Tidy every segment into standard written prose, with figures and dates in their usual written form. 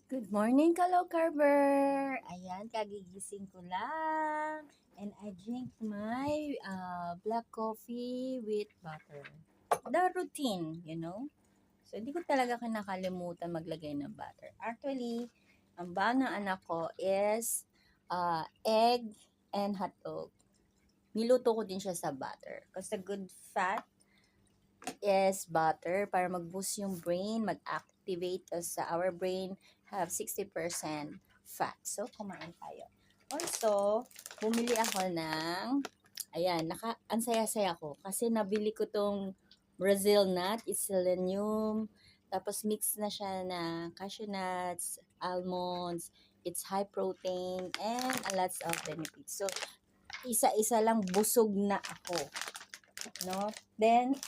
Good morning, Kalo Carver! Ayan, kagigising ko lang. And I drink my black coffee with butter. The routine, you know? So, hindi ko talaga kinakalimutan maglagay ng butter. Actually, ang ba ng anak ko is egg and hotdog. Niluto ko din siya sa butter. Kasi the good fat is butter para mag-boost yung brain, mag-activate sa our brain have 60% fat. So, kumain tayo. Also, bumili ako ng, ayan, ang saya-saya ko kasi nabili ko tong Brazil nut, it's selenium, tapos mix na siya na cashew nuts, almonds, it's high protein, and a lots of benefits. So, isa-isa lang busog na ako. No? Then,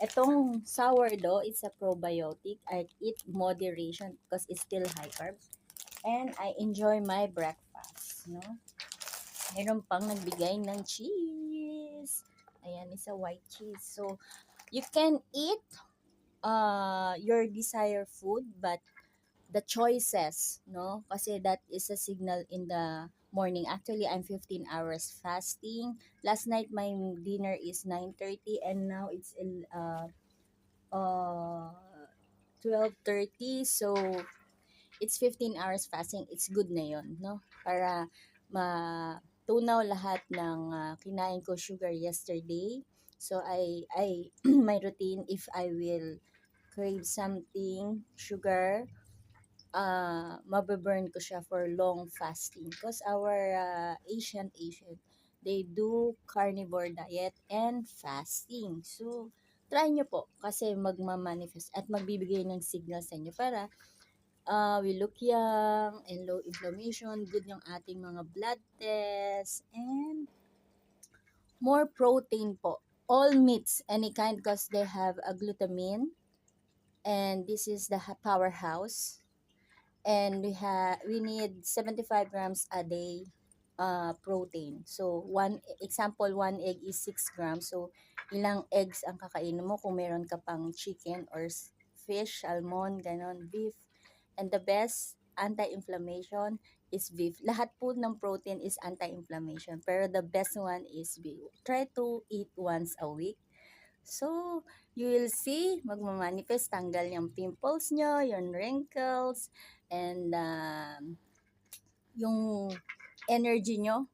etong sourdough, it's a probiotic. I eat moderation because it's still high carbs. And I enjoy my breakfast. No? Meron pang nagbigay ng cheese. Ayan, it's a white cheese. So, you can eat your desired food, but the choices, no? Kasi that is a signal in the morning. Actually, I'm 15 hours fasting. Last night, my dinner is 9:30 and now it's 12:30. So, it's 15 hours fasting. It's good na yon, no? Para matunaw lahat ng kinain ko sugar yesterday. So, my routine, if I will crave something, sugar, mababurn ko siya for long fasting. Because our Asian, they do carnivore diet and fasting. So, try nyo po kasi magmamanifest at magbibigay ng signal sa inyo para we look young and low inflammation, good yung ating mga blood tests, and more protein po. All meats, any kind, because they have a glutamine, and this is the powerhouse. And we need 75 grams a day protein. So, one egg is 6 grams. So, ilang eggs ang kakainin mo kung meron ka pang chicken or fish, salmon, ganon, beef. And the best anti-inflammation is beef. Lahat po ng protein is anti-inflammation. Pero the best one is beef. Try to eat once a week. So, you will see, magmamanifest, tanggal yung pimples nyo, yung wrinkles, and yung energy nyo,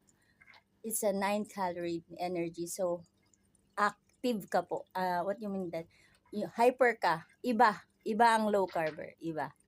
it's a 9 calorie energy. So, active ka po. What you mean that? Hyper ka. Iba ang low carber. Iba.